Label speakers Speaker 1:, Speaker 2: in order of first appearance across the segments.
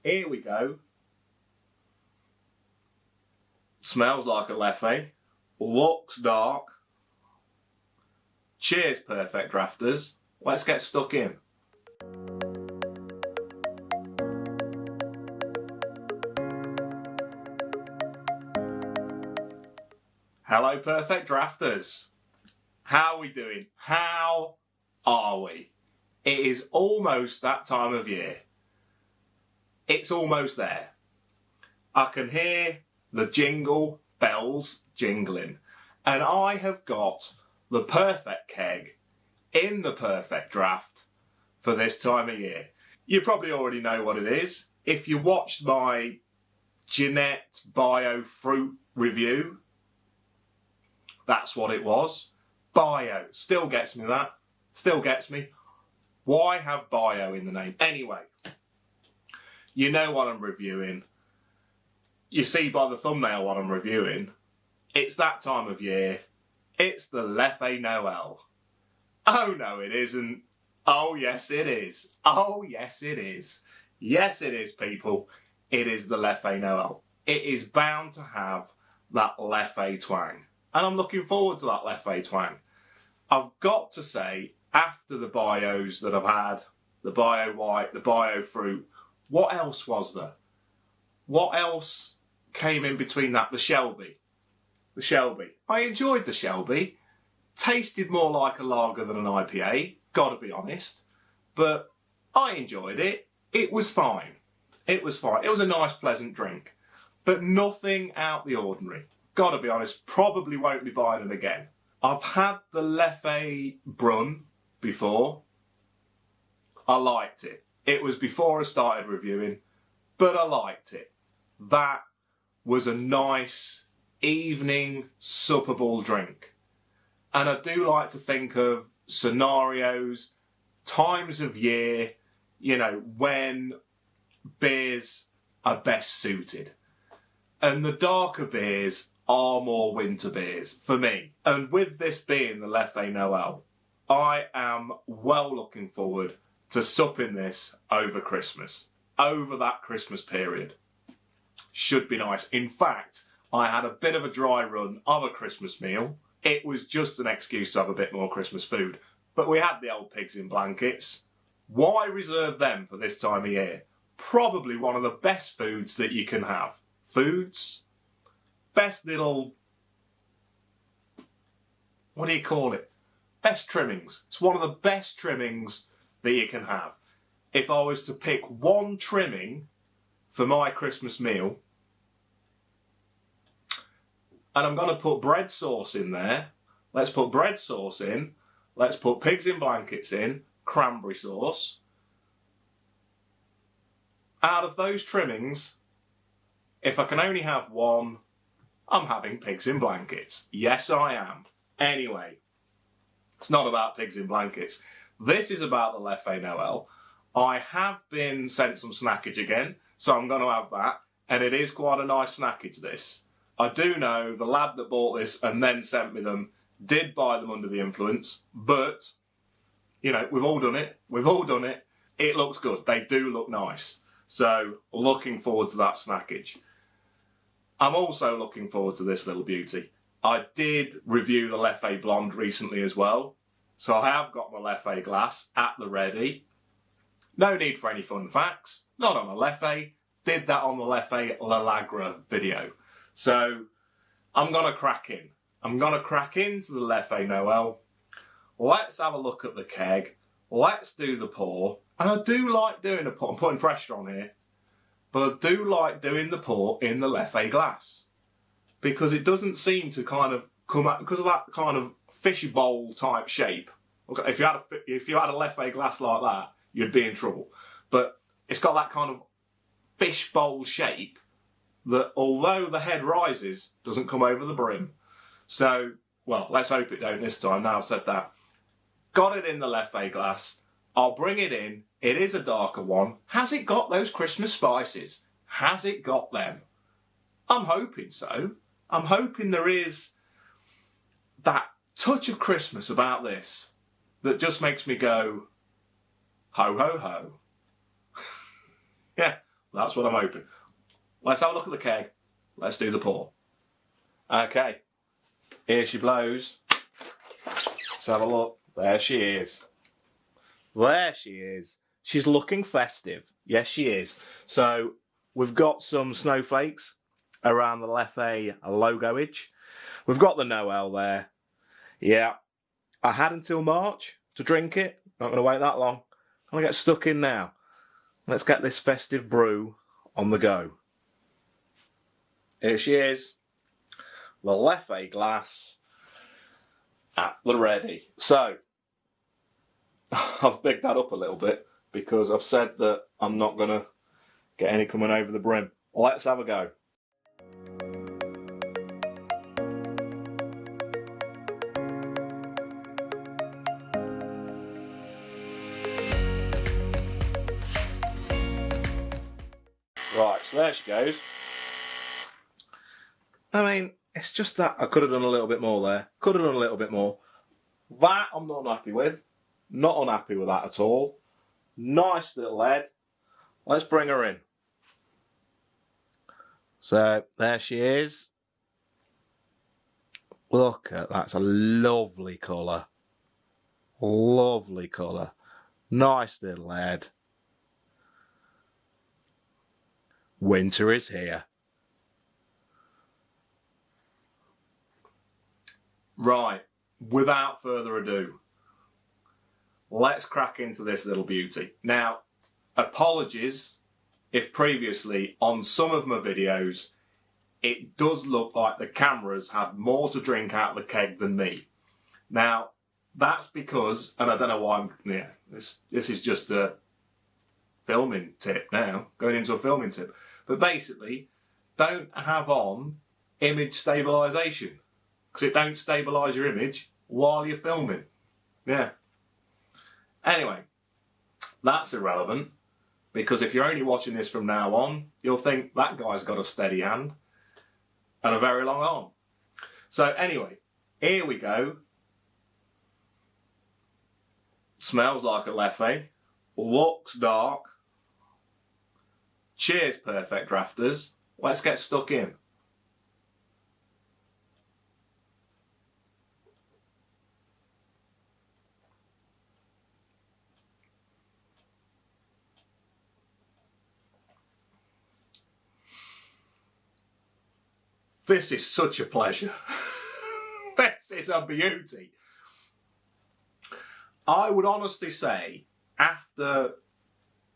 Speaker 1: Here we go. Smells like a Leffe. Looks dark. Cheers, Perfect Drafters. Let's get stuck in. Hello, Perfect Drafters. How are we doing? How are we? It is almost that time of year. It's almost there. I can hear the jingle bells jingling. And I have got the perfect keg in the perfect draft for this time of year. You probably already know what it is. If you watched my Jeanette Bio fruit review, that's what it was. Bio. Still gets me that. Still gets me. Why have bio in the name? Anyway, you know what I'm reviewing. You see by the thumbnail what I'm reviewing. It's that time of year. It's the Leffe Noel. Oh no, it isn't. Oh yes, it is. Oh yes, it is. Yes, it is, people. It is the Leffe Noel. It is bound to have that Leffe twang. And I'm looking forward to that Leffe twang. I've got to say, after the bios that I've had, the bio white, the bio fruit, what else was there? What else came in between that? The Shelby. The Shelby. I enjoyed the Shelby. Tasted more like a lager than an IPA, gotta be honest. But I enjoyed it. It was fine. It was fine. It was a nice, pleasant drink. But nothing out the ordinary. Gotta be honest, probably won't be buying it again. I've had the Leffe Brun before. I liked it. It was before I started reviewing, but I liked it. That was a nice evening suppable drink. And I do like to think of scenarios, times of year, you know, when beers are best suited. And the darker beers are more winter beers for me. And with this being the Leffe Noel, I am well looking forward to supping this over Christmas, over that Christmas period. Should be nice. In fact, I had a bit of a dry run of a Christmas meal. It was just an excuse to have a bit more Christmas food. But we had the old pigs in blankets. Why reserve them for this time of year? Probably one of the best foods that you can have. Foods? Best little... what do you call it? Best trimmings. It's one of the best trimmings that you can have. If I was to pick one trimming for my Christmas meal, and I'm going to put bread sauce in there. Let's put bread sauce in. Let's put pigs in blankets in. Cranberry sauce. Out of those trimmings, if I can only have one, I'm having pigs in blankets. Yes, I am. Anyway, it's not about pigs in blankets. This is about the Leffe Noel. I have been sent some snackage again, so I'm going to have that. And it is quite a nice snackage, this. I do know the lad that bought this and then sent me them did buy them under the influence, but, you know, we've all done it. We've all done it. It looks good. They do look nice. So, looking forward to that snackage. I'm also looking forward to this little beauty. I did review the Leffe Blonde recently as well. So I have got my Leffe glass at the ready. No need for any fun facts. Not on a Leffe. Did that on the Leffe Lalagra video. So I'm going to crack in. I'm going to crack into the Leffe Noel. Let's have a look at the keg. Let's do the pour. And I do like doing a pour. I'm putting pressure on here. But I do like doing the pour in the Leffe glass. Because it doesn't seem to kind of come out, because of that kind of fish bowl type shape. Okay, if you had a Leffe glass like that, you'd be in trouble. But it's got that kind of fish bowl shape that, although the head rises, doesn't come over the brim. So, well, let's hope it don't this time. Now I've said that. Got it in the Leffe glass. I'll bring it in. It is a darker one. Has it got those Christmas spices? Has it got them? I'm hoping so. I'm hoping there is that touch of Christmas about this that just makes me go, ho, ho, ho. Yeah, That's what I'm hoping. Let's have a look at the keg. Let's do the pour. Okay, here she blows. Let's have a look. There she is. There she is. She's looking festive. Yes, she is. So we've got some snowflakes around the Leffe logoage. We've got the Noel there. Yeah, I had until March to drink it. Not going to wait that long. I'm going to get stuck in now. Let's get this festive brew on the go. Here she is. The Leffe glass at the ready. So, I've bigged that up a little bit because I've said that I'm not going to get any coming over the brim. Let's have a go. Right, so there she goes. I mean, it's just that I could have done a little bit more there. Could have done a little bit more. That I'm not unhappy with. Not unhappy with that at all. Nice little head. Let's bring her in. So, there she is. Look at that. That's a lovely colour. Lovely colour. Nice little head. Winter is here. Right, without further ado, let's crack into this little beauty. Now, apologies if previously on some of my videos it does look like the cameras had more to drink out of the keg than me. Now, that's because, and I don't know why this is just a filming tip now, going into a filming tip, but basically, don't have on image stabilisation. Because it don't stabilise your image while you're filming. Yeah. Anyway, that's irrelevant. Because if you're only watching this from now on, you'll think that guy's got a steady hand and a very long arm. So anyway, here we go. Smells like a Leffe. Looks dark. Cheers, Perfect Drafters. Let's get stuck in. This is such a pleasure. This is a beauty. I would honestly say, after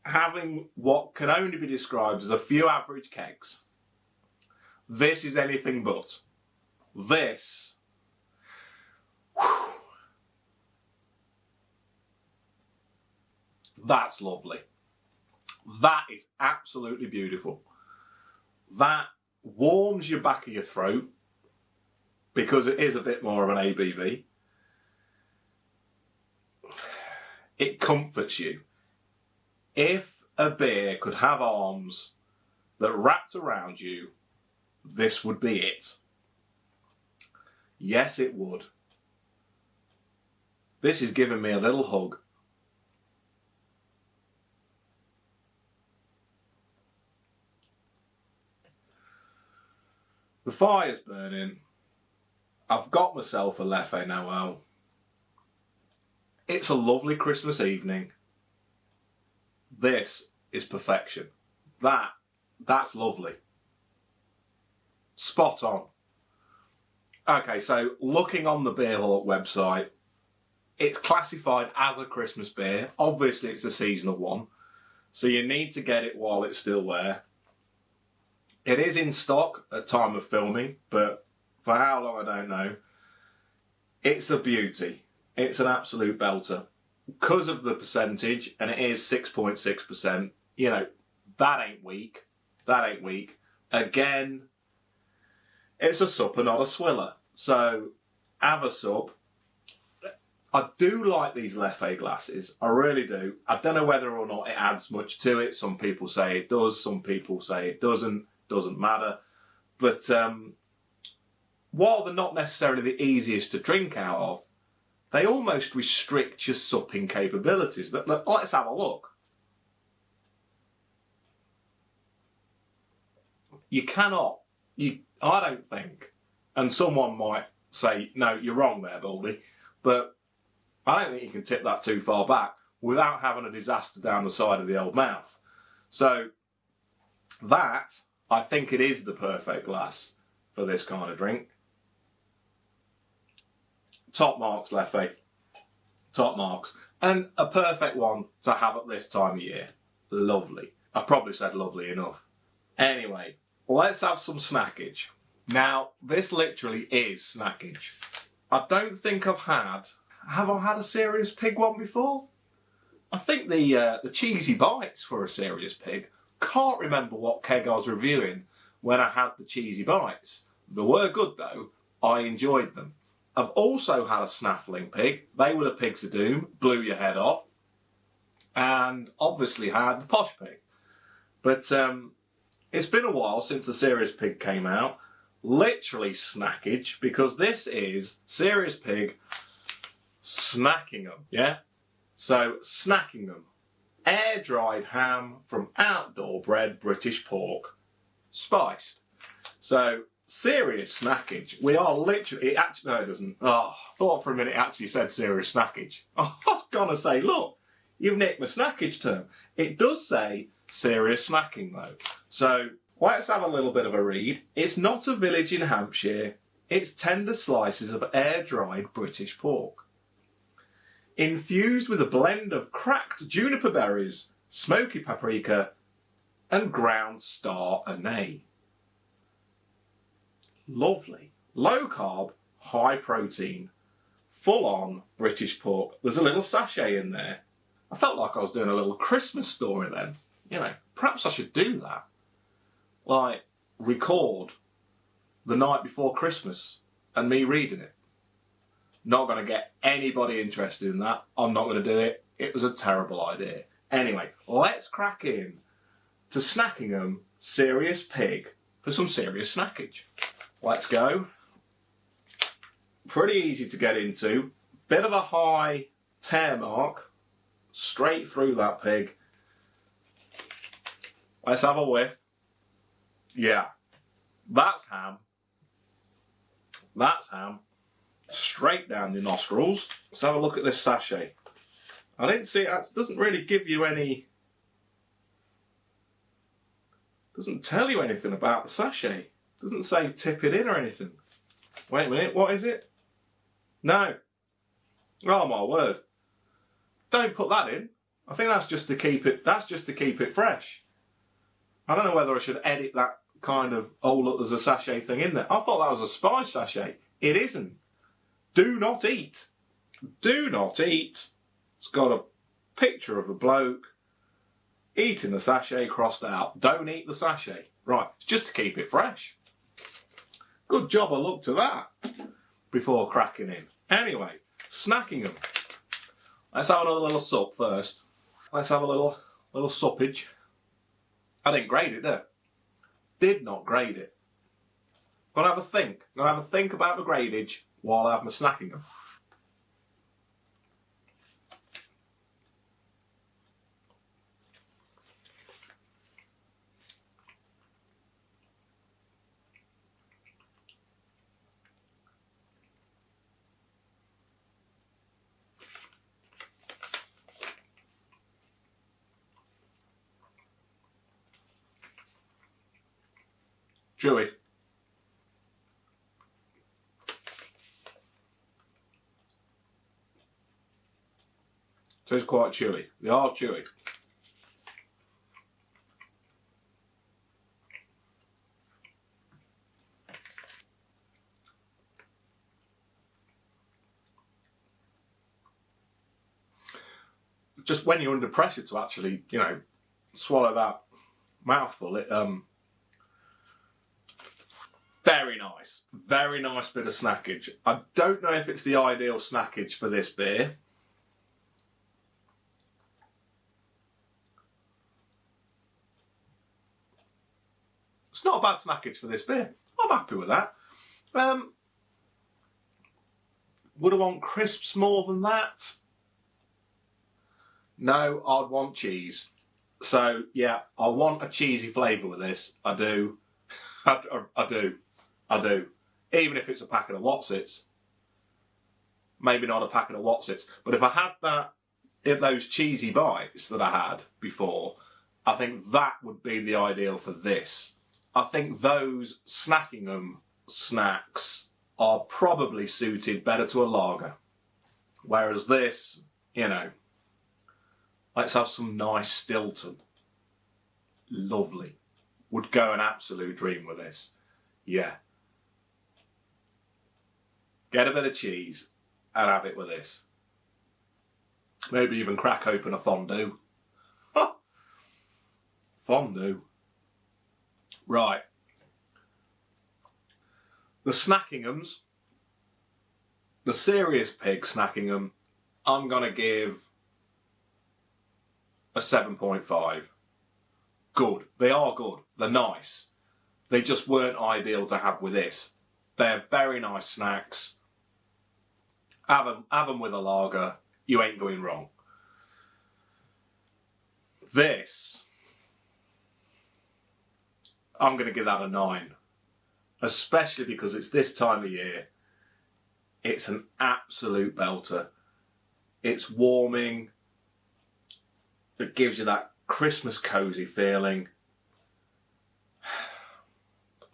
Speaker 1: having what can only be described as a few average kegs, this is anything but. This, whew, that's lovely. That is absolutely beautiful. That warms your back of your throat because it is a bit more of an ABV. It comforts you. If a beer could have arms that wrapped around you, this would be it. Yes, it would. This is giving me a little hug. The fire's burning. I've got myself a Leffe Noel. It's a lovely Christmas evening. This is perfection. That's lovely. Spot on. Okay, so looking on the Beerhawk website, it's classified as a Christmas beer. Obviously, it's a seasonal one, so you need to get it while it's still there. It is in stock at time of filming, but for how long I don't know. It's a beauty. It's an absolute belter. Because of the percentage, and it is 6.6%, you know, that ain't weak. That ain't weak. Again, it's a supper, not a swiller. So, have a sup. I do like these Leffe glasses. I really do. I don't know whether or not it adds much to it. Some people say it does. Some people say it doesn't. Doesn't matter. But while they're not necessarily the easiest to drink out of, they almost restrict your supping capabilities. Let's have a look. You cannot, I don't think, and someone might say, no, you're wrong there, Baldy, but I don't think you can tip that too far back without having a disaster down the side of the old mouth. So that, I think it is the perfect glass for this kind of drink. Top marks, Leffe. Top marks. And a perfect one to have at this time of year. Lovely. I probably said lovely enough. Anyway, let's have some snackage. Now, this literally is snackage. I don't think I've had... Have I had a Serious Pig one before? I think the cheesy bites were a Serious Pig. Can't remember what keg I was reviewing when I had the cheesy bites. They were good though. I enjoyed them. I've also had a snaffling pig. They were the pigs of doom. Blew your head off. And obviously had the posh pig. But it's been a while since the Serious Pig came out. Literally snackage, because this is Serious Pig Snackingham, yeah? So, Snackingham. Air-dried ham from outdoor bred British pork. Spiced. So, serious snackage. We are literally... no, it doesn't. Oh, I thought for a minute it actually said serious snackage. I was going to say, look, you've nicked my snackage term. It does say serious snacking, though. So, let's have a little bit of a read. It's not a village in Hampshire. It's tender slices of air-dried British pork, infused with a blend of cracked juniper berries, smoky paprika, and ground star anise. Lovely. Low carb, high protein, full on British pork. There's a little sachet in there. I felt like I was doing a little Christmas story then. You know, perhaps I should do that. Like, record the night before Christmas and me reading it. Not going to get anybody interested in that. I'm not going to do it. It was a terrible idea. Anyway, let's crack in to Snackingham Serious Pig for some serious snackage. Let's go. Pretty easy to get into. Bit of a high tear mark. Straight through that pig. Let's have a whiff. Yeah. That's ham. That's ham. Straight down the nostrils. Let's have a look at this sachet. I didn't see it. It doesn't really give you any... Doesn't tell you anything about the sachet. Doesn't say tip it in or anything. Wait a minute, what is it? No. Oh my word. Don't put that in. I think that's just to keep it fresh. I don't know whether I should edit that kind of, oh look, there's a sachet thing in there. I thought that was a spice sachet. It isn't. Do not eat. Do not eat. It's got a picture of a bloke eating the sachet crossed out. Don't eat the sachet. Right, it's just to keep it fresh. Good job I looked at that before cracking in. Anyway, Snackingham. Let's have another little sup first. Let's have a little suppage. I didn't grade it, did I? Did not grade it. Gonna have a think. Gonna have a think about the gradage while I have my Snackingham. Chewy. So it's quite chewy. They are chewy. Just when you're under pressure to actually, you know, swallow that mouthful, it very nice bit of snackage. I don't know if it's the ideal snackage for this beer. It's not a bad snackage for this beer. I'm happy with that. Would I want crisps more than that? No, I'd want cheese. So yeah, I want a cheesy flavour with this. I do. I do. Even if it's a packet of Wotsits. Maybe not a packet of Wotsits, but if I had those cheesy bites that I had before, I think that would be the ideal for this. I think those Snackingham snacks are probably suited better to a lager. Whereas this, let's have some nice Stilton. Lovely. Would go an absolute dream with this. Yeah. Get a bit of cheese and have it with this. Maybe even crack open a fondue. Fondue. Right. The Snackinghams, the Serious Pig Snackingham, I'm going to give a 7.5. Good. They are good. They're nice. They just weren't ideal to have with this. They're very nice snacks. Have them with a lager. You ain't going wrong. This, I'm going to give that a 9. Especially because it's this time of year. It's an absolute belter. It's warming. It gives you that Christmas cosy feeling.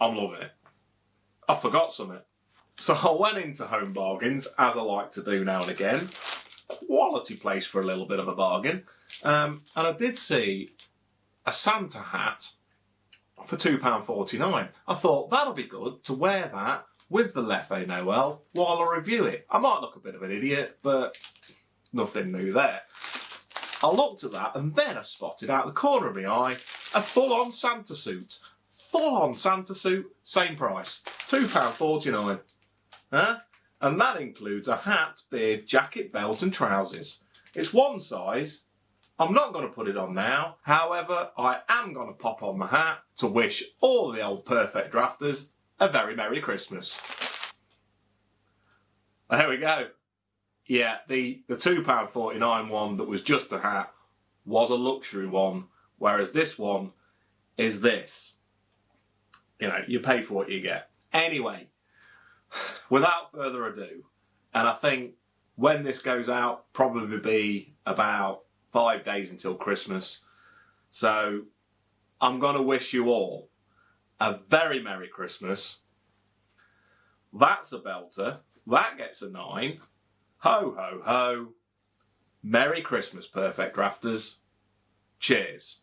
Speaker 1: I'm loving it. I forgot something. So I went into Home Bargains, as I like to do now and again. Quality place for a little bit of a bargain. And I did see a Santa hat for £2.49. I thought that'll be good to wear that with the Leffe Noel while I review it. I might look a bit of an idiot, but nothing new there. I looked at that and then I spotted out the corner of my eye a full-on Santa suit. Full-on Santa suit, same price, £2.49. Huh? And that includes a hat, beard, jacket, belt and trousers. It's one size. I'm not going to put it on now. However, I am going to pop on my hat to wish all the old Perfect Drafters a very Merry Christmas. There we go. Yeah, the £2.49 one that was just a hat was a luxury one, whereas this one is this. You pay for what you get. Anyway, without further ado, and I think when this goes out, probably be about 5 days until Christmas. So I'm going to wish you all a very Merry Christmas. That's a belter. That gets a 9. Ho, ho, ho. Merry Christmas, Perfect Drafters. Cheers.